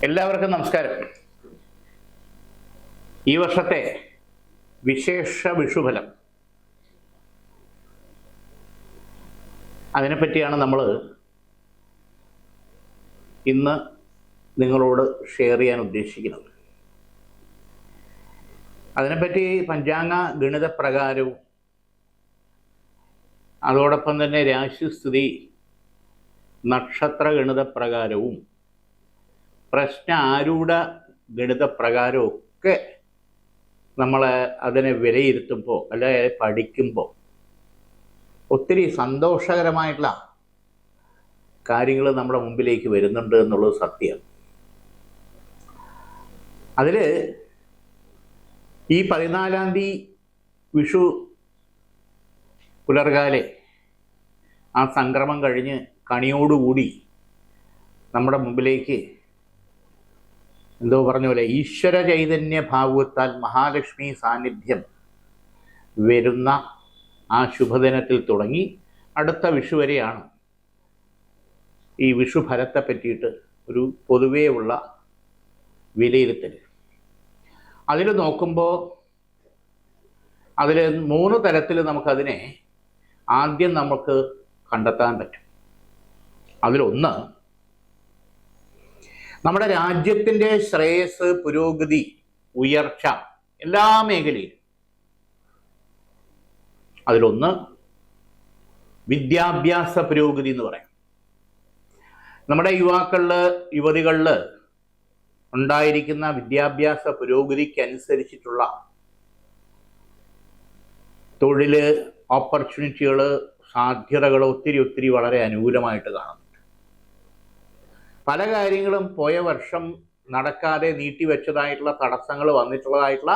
എല്ലാവർക്കും നമസ്കാരം. ഈ വർഷത്തെ വിശേഷ വിഷുഫലം അതിനെപ്പറ്റിയാണ് നമ്മൾ ഇന്ന് നിങ്ങളോട് ഷെയർ ചെയ്യാൻ ഉദ്ദേശിക്കുന്നത്. അതിനെപ്പറ്റി പഞ്ചാംഗ ഗണിത പ്രകാരവും അതോടൊപ്പം തന്നെ രാശിസ്ഥിതി നക്ഷത്ര ഗണിത പ്രകാരവും പ്രശ്ന ആരൂഢ ഗണിത പ്രകാരവും ഒക്കെ നമ്മൾ അതിനെ വിലയിരുത്തുമ്പോൾ അല്ലെ പഠിക്കുമ്പോൾ ഒത്തിരി സന്തോഷകരമായിട്ടുള്ള കാര്യങ്ങൾ നമ്മുടെ മുമ്പിലേക്ക് വരുന്നുണ്ട് എന്നുള്ളത് സത്യം. അതിൽ ഈ 14-ാം തീയതി വിഷു പുലർകാലെ ആ സംക്രമം കഴിഞ്ഞ് കണിയോടുകൂടി നമ്മുടെ മുമ്പിലേക്ക് എന്തോ പറഞ്ഞ പോലെ ഈശ്വര ചൈതന്യ ഭാവത്താൽ മഹാലക്ഷ്മി സാന്നിധ്യം വരുന്ന ആ ശുഭദിനത്തിൽ തുടങ്ങി അടുത്ത വിഷു വരെയാണ് ഈ വിഷുഫലത്തെ പറ്റിയിട്ട് ഒരു പൊതുവേ ഉള്ള വിലയിരുത്തൽ. അതിൽ നോക്കുമ്പോൾ അതിൽ 3 തരത്തിൽ നമുക്കതിനെ ആദ്യം നമുക്ക് കണ്ടെത്താൻ പറ്റും. അതിലൊന്ന്, നമ്മുടെ രാജ്യത്തിൻ്റെ ശ്രേയസ്, പുരോഗതി, ഉയർച്ച എല്ലാ മേഖലയിലും. അതിലൊന്ന് വിദ്യാഭ്യാസ പുരോഗതി എന്ന് പറയാം. നമ്മുടെ യുവതികളിൽ ഉണ്ടായിരിക്കുന്ന വിദ്യാഭ്യാസ പുരോഗതിക്കനുസരിച്ചിട്ടുള്ള തൊഴിൽ ഓപ്പർച്യൂണിറ്റികൾ, സാധ്യതകൾ ഒത്തിരി വളരെ അനുകൂലമായിട്ട് കാണുന്നുണ്ട്. പല കാര്യങ്ങളും പോയ വർഷം നടക്കാതെ നീട്ടിവെച്ചതായിട്ടുള്ള തടസ്സങ്ങൾ വന്നിട്ടുള്ളതായിട്ടുള്ള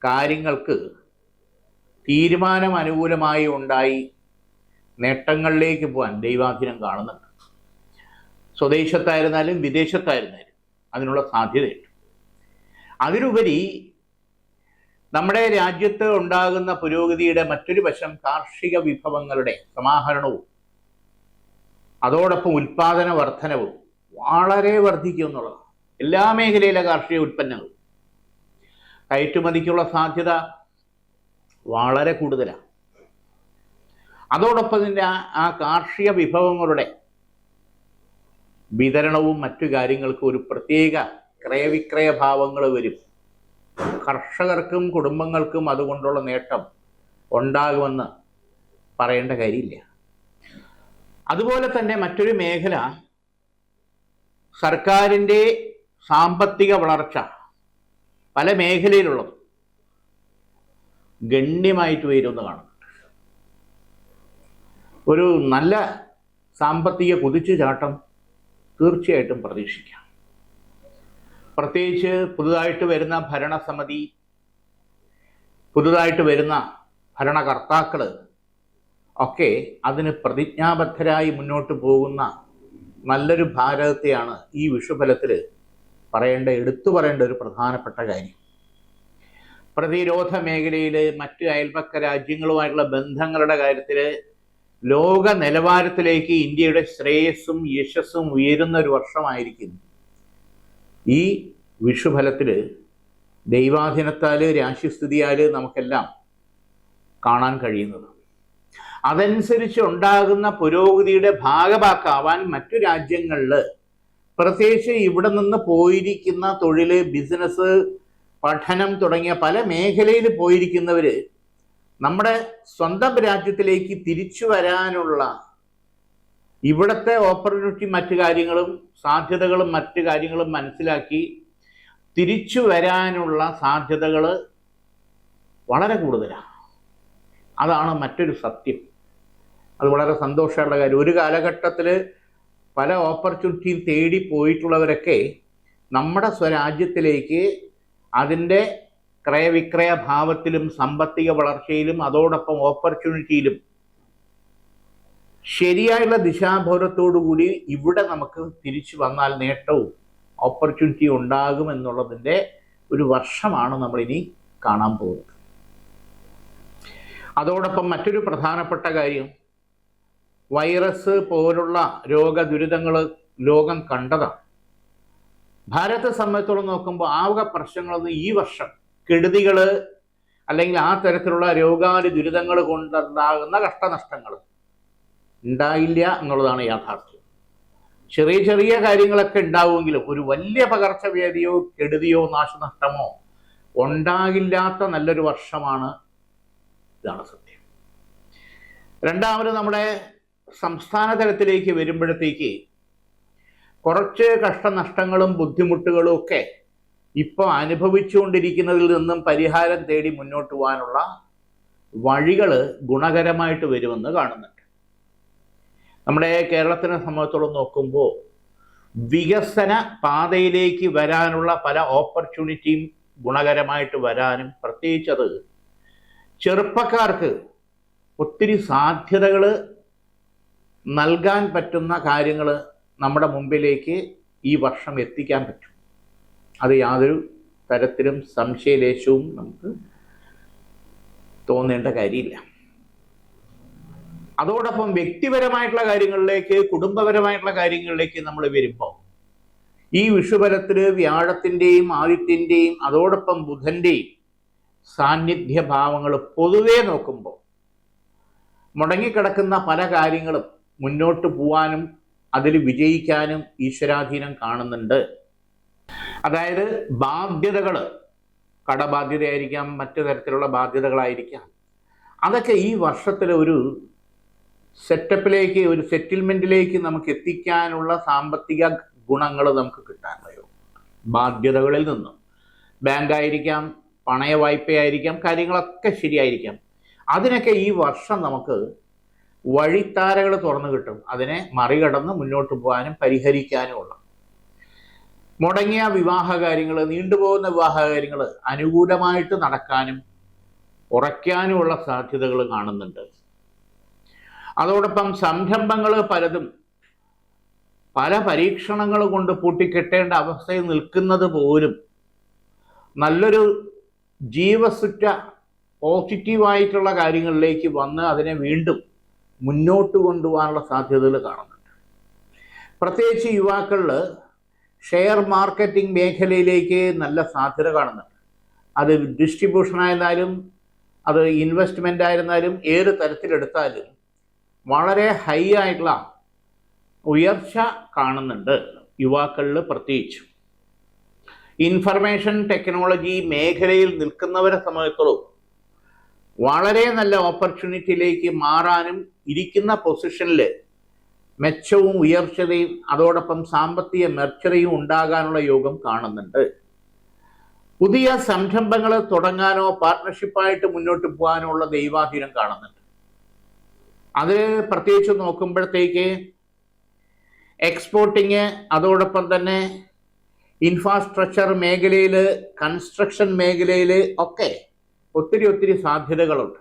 കാര്യങ്ങൾക്ക് തീരുമാനം അനുകൂലമായി ഉണ്ടായി നേട്ടങ്ങളിലേക്ക് പോകാൻ ദൈവാധീനം കാണുന്നുണ്ട്. സ്വദേശത്തായിരുന്നാലും വിദേശത്തായിരുന്നാലും അതിനുള്ള സാധ്യതയുണ്ട്. അതിലുപരി നമ്മുടെ രാജ്യത്ത് ഉണ്ടാകുന്ന പുരോഗതിയുടെ മറ്റൊരു വശം കാർഷിക വിഭവങ്ങളുടെ സമാഹരണവും അതോടൊപ്പം ഉൽപാദന വർധനവും വളരെ വർദ്ധിക്കും എന്നുള്ളതാണ്. എല്ലാ മേഖലയിലെ കാർഷിക ഉൽപ്പന്നങ്ങളും കയറ്റുമതിക്കുള്ള സാധ്യത വളരെ കൂടുതലാണ്. അതോടൊപ്പം തന്നെ ആ കാർഷിക വിഭവങ്ങളുടെ വിതരണവും മറ്റു കാര്യങ്ങൾക്കും ഒരു പ്രത്യേക ക്രയവിക്രയ ഭാവങ്ങൾ വരും. കർഷകർക്കും കുടുംബങ്ങൾക്കും അതുകൊണ്ടുള്ള നേട്ടം ഉണ്ടാകുമെന്ന് പറയേണ്ട കാര്യമില്ല. അതുപോലെ തന്നെ മറ്റൊരു മേഖല സർക്കാരിൻ്റെ സാമ്പത്തിക വളർച്ച പല മേഖലയിലുള്ളത് ഗണ്യമായിട്ട് വരുമെന്ന് കാണുന്നുണ്ട്. ഒരു നല്ല സാമ്പത്തിക കുതിച്ചുചാട്ടം തീർച്ചയായിട്ടും പ്രതീക്ഷിക്കാം. പ്രത്യേകിച്ച് പുതുതായിട്ട് വരുന്ന ഭരണസമിതി, പുതുതായിട്ട് വരുന്ന ഭരണകർത്താക്കൾ ഒക്കെ അതിന് പ്രതിജ്ഞാബദ്ധരായി മുന്നോട്ട് പോകുന്ന നല്ലൊരു ഭാരതത്തെയാണ് ഈ വിഷുഫലത്തിൽ എടുത്തു പറയേണ്ട ഒരു പ്രധാനപ്പെട്ട കാര്യം. പ്രതിരോധ മേഖലയിൽ മറ്റ് അയൽപക്ക രാജ്യങ്ങളുമായിട്ടുള്ള ബന്ധങ്ങളുടെ കാര്യത്തിൽ ലോക നിലവാരത്തിലേക്ക് ഇന്ത്യയുടെ ശ്രേയസ്സും യശസ്സും ഉയരുന്ന ഒരു വർഷമായിരിക്കും ഈ വിഷുഫലത്തിൽ ദൈവാധീനത്താൽ രാശിസ്ഥിതിയാൽ നമുക്കെല്ലാം കാണാൻ കഴിയുന്നത്. അതനുസരിച്ച് ഉണ്ടാകുന്ന പുരോഗതിയുടെ ഭാഗമാക്കാവാൻ മറ്റു രാജ്യങ്ങളിൽ, പ്രത്യേകിച്ച് ഇവിടെ നിന്ന് പോയിരിക്കുന്ന തൊഴിൽ, ബിസിനസ്, പഠനം തുടങ്ങിയ പല മേഖലയിൽ പോയിരിക്കുന്നവർ നമ്മുടെ സ്വന്തം രാജ്യത്തിലേക്ക് തിരിച്ചു വരാനുള്ള ഇവിടുത്തെ ഓപ്പർച്യൂണിറ്റി, മറ്റു കാര്യങ്ങളും സാധ്യതകളും മറ്റു കാര്യങ്ങളും മനസ്സിലാക്കി തിരിച്ചു വരാനുള്ള സാധ്യതകൾ വളരെ കൂടുതലാണ്. അതാണ് മറ്റൊരു സത്യം. അത് വളരെ സന്തോഷമുള്ള കാര്യം. ഒരു കാലഘട്ടത്തിൽ പല ഓപ്പർച്യൂണിറ്റിയും തേടി പോയിട്ടുള്ളവരൊക്കെ നമ്മുടെ സ്വരാജ്യത്തിലേക്ക് അതിൻ്റെ ക്രയവിക്രയ ഭാവത്തിലും സാമ്പത്തിക വളർച്ചയിലും അതോടൊപ്പം ഓപ്പർച്യൂണിറ്റിയിലും ശരിയായുള്ള ദിശാബോധത്തോടുകൂടി ഇവിടെ നമുക്ക് തിരിച്ചു വന്നാൽ നേട്ടവും ഓപ്പർച്യൂണിറ്റി ഉണ്ടാകുമെന്നുള്ളതിൻ്റെ ഒരു വർഷമാണ് നമ്മളിനി കാണാൻ പോകുന്നത്. അതോടൊപ്പം മറ്റൊരു പ്രധാനപ്പെട്ട കാര്യം, വൈറസ് പോലുള്ള രോഗദുരിതങ്ങൾ ലോകം കണ്ടതാണ്. ഭാരതത്തെ സംബന്ധിച്ചോളം നോക്കുമ്പോൾ ആകെ പ്രശ്നങ്ങളൊന്നും ഈ വർഷം കെടുതികൾ അല്ലെങ്കിൽ ആ തരത്തിലുള്ള രോഗാതി ദുരിതങ്ങൾ കൊണ്ടുണ്ടാകുന്ന കഷ്ടനഷ്ടങ്ങൾ ഉണ്ടായില്ല എന്നുള്ളതാണ് യാഥാർത്ഥ്യം. ചെറിയ ചെറിയ കാര്യങ്ങളൊക്കെ ഉണ്ടാവുമെങ്കിലും ഒരു വലിയ പകർച്ചവ്യാധിയോ കെടുതിയോ നാശനഷ്ടമോ ഉണ്ടാകില്ലാത്ത നല്ലൊരു വർഷമാണ്. ഇതാണ് സത്യം. രണ്ടാമത് നമ്മുടെ സംസ്ഥാന തലത്തിലേക്ക് വരുമ്പോഴത്തേക്ക് കുറച്ച് കഷ്ടനഷ്ടങ്ങളും ബുദ്ധിമുട്ടുകളും ഒക്കെ ഇപ്പോൾ അനുഭവിച്ചുകൊണ്ടിരിക്കുന്നതിൽ നിന്നും പരിഹാരം തേടി മുന്നോട്ട് പോകാനുള്ള വഴികൾ ഗുണകരമായിട്ട് വരുമെന്ന് കാണുന്നുണ്ട്. നമ്മുടെ കേരളത്തിനെ സംബന്ധിച്ചോളം നോക്കുമ്പോൾ വികസന പാതയിലേക്ക് വരാനുള്ള പല ഓപ്പർച്യൂണിറ്റിയും ഗുണകരമായിട്ട് വരാനും, പ്രത്യേകിച്ചത് ചെറുപ്പക്കാർക്ക് ഒത്തിരി സാധ്യതകൾ നൽകാൻ പറ്റുന്ന കാര്യങ്ങൾ നമ്മുടെ മുമ്പിലേക്ക് ഈ വർഷം എത്തിക്കാൻ പറ്റും. അത് യാതൊരു തരത്തിലും സംശയലേശവും നമുക്ക് തോന്നേണ്ട കാര്യമില്ല. അതോടൊപ്പം വ്യക്തിപരമായിട്ടുള്ള കാര്യങ്ങളിലേക്ക്, കുടുംബപരമായിട്ടുള്ള കാര്യങ്ങളിലേക്ക് നമ്മൾ വരുമ്പോൾ ഈ വിഷുബലത്തിൽ വ്യാഴത്തിൻ്റെയും ആദിത്യൻ്റെയും അതോടൊപ്പം ബുധൻ്റെയും സാന്നിധ്യഭാവങ്ങൾ പൊതുവെ നോക്കുമ്പോൾ മുടങ്ങിക്കിടക്കുന്ന പല കാര്യങ്ങളും മുന്നോട്ട് പോവാനും അതിൽ വിജയിക്കാനും ഈശ്വരാധീനം കാണുന്നുണ്ട്. അതായത് ബാധ്യതകൾ, കടബാധ്യതയായിരിക്കാം, മറ്റു തരത്തിലുള്ള ബാധ്യതകളായിരിക്കാം, അതൊക്കെ ഈ വർഷത്തിൽ ഒരു സെറ്റപ്പിലേക്ക്, ഒരു സെറ്റിൽമെൻറ്റിലേക്ക് നമുക്ക് എത്തിക്കാനുള്ള സാമ്പത്തിക ഗുണങ്ങൾ നമുക്ക് കിട്ടാൻ കഴിയും. ബാധ്യതകളിൽ നിന്നും ബാങ്കായിരിക്കാം, പണയ വായ്പയായിരിക്കാം, കാര്യങ്ങളൊക്കെ ശരിയായിരിക്കാം. അതിനൊക്കെ ഈ വർഷം നമുക്ക് വഴിത്താരകൾ തുറന്നു കിട്ടും. അതിനെ മറികടന്ന് മുന്നോട്ട് പോകാനും പരിഹരിക്കാനുമുള്ള മുടങ്ങിയ വിവാഹ കാര്യങ്ങൾ, നീണ്ടുപോകുന്ന വിവാഹ കാര്യങ്ങൾ അനുകൂലമായിട്ട് നടക്കാനും ഉറയ്ക്കാനുമുള്ള സാധ്യതകൾ കാണുന്നുണ്ട്. അതോടൊപ്പം സംരംഭങ്ങൾ പലതും പല പരീക്ഷണങ്ങൾ കൊണ്ട് പൂട്ടിക്കെട്ടേണ്ട അവസ്ഥയിൽ നിൽക്കുന്നത് പോലും നല്ലൊരു ജീവസുറ്റ പോസിറ്റീവായിട്ടുള്ള കാര്യങ്ങളിലേക്ക് വന്ന് അതിനെ വീണ്ടും മുന്നോട്ട് കൊണ്ടുപോകാനുള്ള സാധ്യതകൾ കാണുന്നുണ്ട്. പ്രത്യേകിച്ച് യുവാക്കളിൽ ഷെയർ മാർക്കറ്റിംഗ് മേഖലയിലേക്ക് നല്ല സാധ്യത കാണുന്നുണ്ട്. അത് ഡിസ്ട്രിബ്യൂഷൻ ആയിരുന്നാലും അത് ഇൻവെസ്റ്റ്മെൻ്റ് ആയിരുന്നാലും ഏത് തരത്തിലെടുത്താലും വളരെ ഹൈ ആയിട്ടുള്ള ഉയർച്ച കാണുന്നുണ്ട് യുവാക്കളിൽ. പ്രത്യേകിച്ചും ഇൻഫർമേഷൻ ടെക്നോളജി മേഖലയിൽ നിൽക്കുന്നവരെ സംബന്ധിച്ചിടത്തോളം വളരെ നല്ല ഓപ്പർച്യൂണിറ്റിയിലേക്ക് മാറാനും ഇരിക്കുന്ന പൊസിഷനിൽ മെച്ചവും ഉയർച്ചതയും അതോടൊപ്പം സാമ്പത്തിക മെച്ചതയും ഉണ്ടാകാനുള്ള യോഗം കാണുന്നുണ്ട്. പുതിയ സംരംഭങ്ങൾ തുടങ്ങാനോ പാർട്ട്ണർഷിപ്പായിട്ട് മുന്നോട്ട് പോകാനോ ഉള്ള ദൈവാധീനം കാണുന്നുണ്ട്. അത് പ്രത്യേകിച്ച് നോക്കുമ്പോഴത്തേക്ക് എക്സ്പോർട്ടിങ്, അതോടൊപ്പം തന്നെ ഇൻഫ്രാസ്ട്രക്ചർ മേഖലയിൽ, കൺസ്ട്രക്ഷൻ മേഖലയിൽ ഒക്കെ ഒത്തിരി സാധ്യതകളുണ്ട്.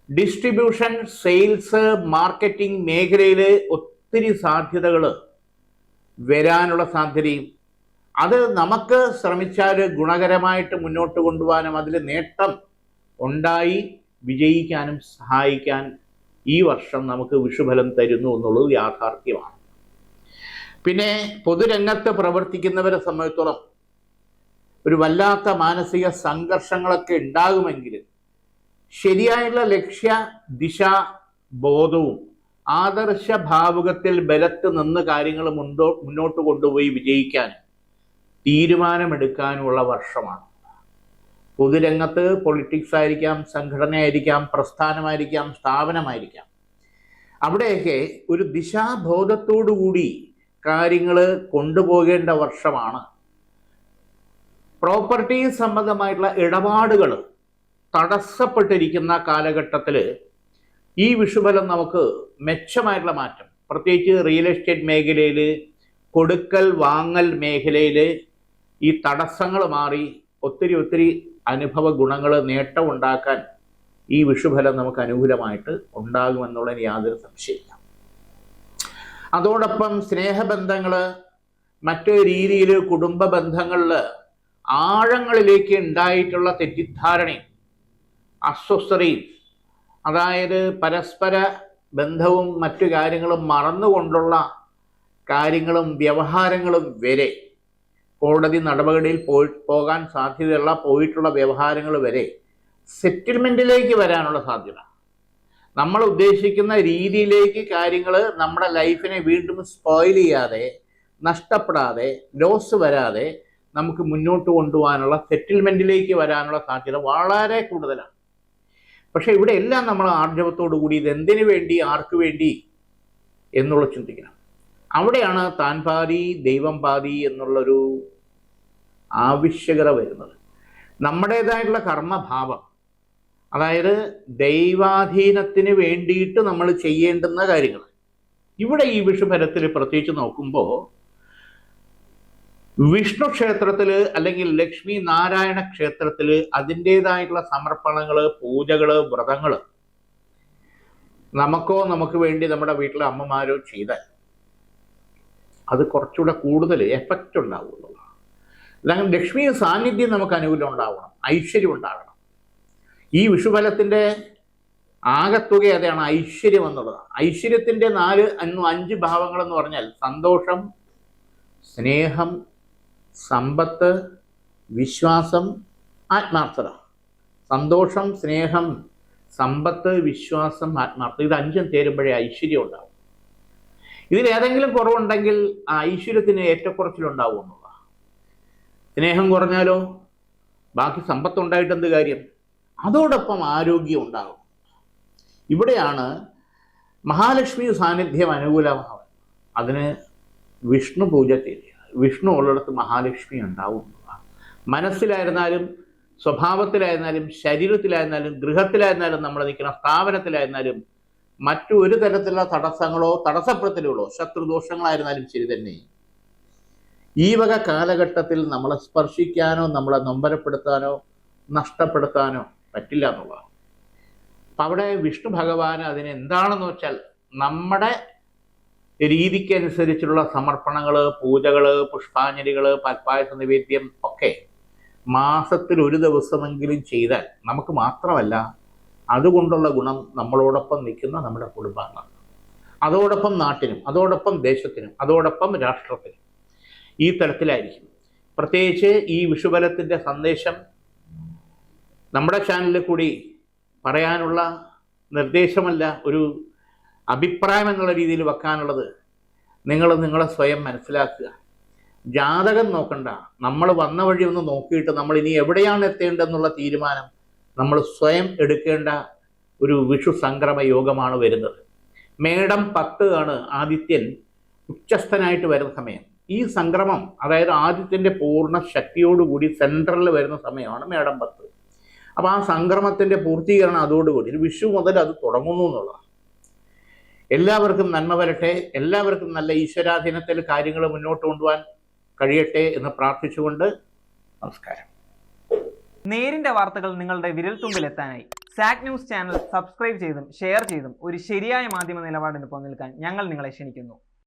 ഡിസ്ട്രിബ്യൂഷൻ, സെയിൽസ്, മാർക്കറ്റിംഗ് മേഖലയിൽ ഒത്തിരി സാധ്യതകൾ വരാനുള്ള സാധ്യതയും അത് നമുക്ക് ശ്രമിച്ചാൽ ഗുണകരമായിട്ട് മുന്നോട്ട് കൊണ്ടുപോകാനും അതിൽ നേട്ടം ഉണ്ടായി വിജയിക്കാനും സഹായിക്കാൻ ഈ വർഷം നമുക്ക് വിഷുഫലം തരുന്നു എന്നുള്ളത് യാഥാർത്ഥ്യമാണ്. പിന്നെ പൊതുരംഗത്ത് പ്രവർത്തിക്കുന്നവരെ സംബന്ധിച്ചിടത്തോളം ഒരു വല്ലാത്ത മാനസിക സംഘർഷങ്ങളൊക്കെ ഉണ്ടാകുമെങ്കിലും ശരിയായുള്ള ലക്ഷ്യ ദിശാ ബോധവും ആദർശ ഭാവുകത്തിൽ ബലത്ത് നിന്ന് കാര്യങ്ങൾ മുന്നോട്ട് കൊണ്ടുപോയി വിജയിക്കാൻ തീരുമാനമെടുക്കാനുമുള്ള വർഷമാണ്. പൊതുരംഗത്ത് പൊളിറ്റിക്സ് ആയിരിക്കാം, സംഘടനയായിരിക്കാം, പ്രസ്ഥാനമായിരിക്കാം, സ്ഥാപനമായിരിക്കാം, അവിടെയൊക്കെ ഒരു ദിശാബോധത്തോടുകൂടി കാര്യങ്ങൾ കൊണ്ടുപോകേണ്ട വർഷമാണ്. പ്രോപ്പർട്ടി സംബന്ധമായിട്ടുള്ള ഇടപാടുകൾ തടസ്സപ്പെട്ടിരിക്കുന്ന കാലഘട്ടത്തിൽ ഈ വിഷുഫലം നമുക്ക് മെച്ചമായിട്ടുള്ള മാറ്റം, പ്രത്യേകിച്ച് റിയൽ എസ്റ്റേറ്റ് മേഖലയിൽ, കൊടുക്കൽ വാങ്ങൽ മേഖലയിൽ ഈ തടസ്സങ്ങൾ മാറി ഒത്തിരി അനുഭവ ഗുണങ്ങൾ, നേട്ടം ഉണ്ടാക്കാൻ ഈ വിഷുഫലം നമുക്ക് അനുകൂലമായിട്ട് ഉണ്ടാകുമെന്നുള്ളതിന് യാതൊരു സംശയമില്ല. അതോടൊപ്പം സ്നേഹബന്ധങ്ങൾ, മറ്റു രീതിയിൽ കുടുംബ ബന്ധങ്ങളിൽ ആഴങ്ങളിലേക്ക് ഉണ്ടായിട്ടുള്ള തെറ്റിദ്ധാരണയും അസ്വസ്ഥതയും, അതായത് പരസ്പര ബന്ധവും മറ്റു കാര്യങ്ങളും മറന്നുകൊണ്ടുള്ള കാര്യങ്ങളും വ്യവഹാരങ്ങളും വരെ കോടതി നടപടിയിൽ പോകാൻ സാധ്യതയുള്ള പോയിട്ടുള്ള വ്യവഹാരങ്ങൾ വരെ സെറ്റിൽമെൻറ്റിലേക്ക് വരാനുള്ള സാധ്യത. നമ്മൾ ഉദ്ദേശിക്കുന്ന രീതിയിലേക്ക് കാര്യങ്ങൾ നമ്മുടെ ലൈഫിനെ വീണ്ടും സ്പോയിൽ ചെയ്യാതെ, നഷ്ടപ്പെടാതെ, ലോസ് വരാതെ നമുക്ക് മുന്നോട്ട് കൊണ്ടുപോകാനുള്ള സെറ്റിൽമെൻറ്റിലേക്ക് വരാനുള്ള സാധ്യത വളരെ കൂടുതലാണ്. പക്ഷേ ഇവിടെ എല്ലാം നമ്മൾ ആർജവത്തോടു കൂടി ഇതെന്തിനു വേണ്ടി, ആർക്ക് വേണ്ടി എന്നുള്ള ചിന്തിക്കണം. അവിടെയാണ് താൻ പാതി ദൈവം പാതി എന്നുള്ളൊരു ആവശ്യകത വരുന്നത്. നമ്മുടേതായിട്ടുള്ള കർമ്മഭാവം, അതായത് ദൈവാധീനത്തിന് വേണ്ടിയിട്ട് നമ്മൾ ചെയ്യേണ്ടുന്ന കാര്യങ്ങൾ. ഇവിടെ ഈ വിഷുഫലത്തിൽ പ്രത്യേകിച്ച് നോക്കുമ്പോൾ വിഷ്ണു ക്ഷേത്രത്തിൽ അല്ലെങ്കിൽ ലക്ഷ്മി നാരായണ ക്ഷേത്രത്തിൽ അതിൻ്റെതായിട്ടുള്ള സമർപ്പണങ്ങൾ, പൂജകൾ, വ്രതങ്ങൾ നമുക്ക് വേണ്ടി നമ്മുടെ വീട്ടിലെ അമ്മമാരോ ചെയ്താൽ അത് കുറച്ചുകൂടെ കൂടുതൽ എഫക്റ്റ് ഉണ്ടാവുള്ളൂ. അല്ലെങ്കിൽ ലക്ഷ്മി സാന്നിധ്യം നമുക്ക് അനുകൂലം ഉണ്ടാവണം, ഐശ്വര്യം ഉണ്ടാകണം. ഈ വിഷുഫലത്തിൻ്റെ ആകത്തുക അതാണ് ഐശ്വര്യം എന്നുള്ളത്. ഐശ്വര്യത്തിൻ്റെ 5 ഭാവങ്ങളെന്ന് പറഞ്ഞാൽ സന്തോഷം, സ്നേഹം, സമ്പത്ത്, വിശ്വാസം, ആത്മാർത്ഥത. സന്തോഷം, സ്നേഹം, സമ്പത്ത്, വിശ്വാസം, ആത്മാർത്ഥത, ഇത് 5ഉം ചേരുമ്പോഴേ ഐശ്വര്യം ഉണ്ടാവും. ഇതിലേതെങ്കിലും കുറവുണ്ടെങ്കിൽ ആ ഐശ്വര്യത്തിന് ഏറ്റക്കുറച്ചിലുണ്ടാവും എന്നുള്ളതാണ്. സ്നേഹം കുറഞ്ഞാലോ ബാക്കി സമ്പത്തുണ്ടായിട്ട് എന്ത് കാര്യം? അതോടൊപ്പം ആരോഗ്യം ഉണ്ടാകും. ഇവിടെയാണ് മഹാലക്ഷ്മി സാന്നിധ്യം അനുകൂലമാവുക. അതിന് വിഷ്ണു പൂജ ചെയ്യുക. വിഷ്ണു ഉള്ളിടത്ത് മഹാലക്ഷ്മി ഉണ്ടാവും. മനസ്സിലായിരുന്നാലും, സ്വഭാവത്തിലായിരുന്നാലും, ശരീരത്തിലായിരുന്നാലും, ഗൃഹത്തിലായിരുന്നാലും, നമ്മൾ നിൽക്കുന്ന സ്ഥാപനത്തിലായിരുന്നാലും, മറ്റു ഒരു തരത്തിലുള്ള തടസ്സങ്ങളോ തടസ്സപ്പെടുത്തലുകളോ ശത്രുദോഷങ്ങളായിരുന്നാലും ശരി തന്നെ ഈ വക കാലഘട്ടത്തിൽ നമ്മളെ സ്പർശിക്കാനോ നമ്മളെ നൊമ്പരപ്പെടുത്താനോ നഷ്ടപ്പെടുത്താനോ പറ്റില്ല എന്നുള്ളതാണ്. അപ്പം അവിടെ വിഷ്ണു ഭഗവാൻ അതിനെന്താണെന്ന് വെച്ചാൽ നമ്മുടെ രീതിക്കനുസരിച്ചുള്ള സമർപ്പണങ്ങൾ, പൂജകൾ, പുഷ്പാഞ്ജലികൾ, പാൽപ്പായസ നിവേദ്യം ഒക്കെ മാസത്തിൽ ഒരു ദിവസമെങ്കിലും ചെയ്താൽ നമുക്ക് മാത്രമല്ല അതുകൊണ്ടുള്ള ഗുണം നമ്മളോടൊപ്പം നിൽക്കുന്ന നമ്മുടെ കുടുംബാംഗങ്ങൾ, അതോടൊപ്പം നാട്ടിനും, അതോടൊപ്പം ദേശത്തിനും, അതോടൊപ്പം രാഷ്ട്രത്തിനും ഈ തരത്തിലായിരിക്കും. പ്രത്യേകിച്ച് ഈ വിഷുബലത്തിൻ്റെ സന്ദേശം നമ്മുടെ ചാനലിൽ കൂടി പറയാനുള്ള നിർദ്ദേശമല്ല, ഒരു അഭിപ്രായം എന്നുള്ള രീതിയിൽ വെക്കാനുള്ളത്. നിങ്ങളെ സ്വയം മനസ്സിലാക്കുക. ജാതകം നോക്കണ്ട, നമ്മൾ വന്ന വഴി ഒന്ന് നോക്കിയിട്ട് നമ്മൾ ഇനി എവിടെയാണ് എത്തേണ്ടതെന്നുള്ള തീരുമാനം നമ്മൾ സ്വയം എടുക്കേണ്ട ഒരു വിഷു സംക്രമ യോഗമാണ് വരുന്നത്. മേടം 10 ആണ് ആദിത്യൻ ഉച്ചസ്ഥനായിട്ട് വരുന്ന സമയം. ഈ സംക്രമം, അതായത് ആദിത്യൻ്റെ പൂർണ്ണ ശക്തിയോടുകൂടി സെൻട്രലിൽ വരുന്ന സമയമാണ് മേടം 10. അപ്പോൾ ആ സംക്രമത്തിൻ്റെ പൂർത്തീകരണം അതോടുകൂടി വിഷു മുതൽ അത് തുടങ്ങുന്നു എന്നുള്ളതാണ്. എല്ലാവർക്കും നന്മ വരട്ടെ, എല്ലാവർക്കും നല്ല ഈശ്വരാധീനത്തിൽ കാര്യങ്ങൾ മുന്നോട്ട് കൊണ്ടുപോകാൻ കഴിയട്ടെ എന്ന് പ്രാർത്ഥിച്ചുകൊണ്ട് നമസ്കാരം. നേരിന്റെ വാർത്തകൾ നിങ്ങളുടെ വിരൽത്തുമ്പിൽ എത്താനായി സാക് ന്യൂസ് ചാനൽ സബ്സ്ക്രൈബ് ചെയ്തും ഷെയർ ചെയ്തും ഒരു ശരിയായ മാധ്യമ നിലപാടിന് നിൽക്കാൻ ഞങ്ങൾ നിങ്ങളെ ക്ഷണിക്കുന്നു.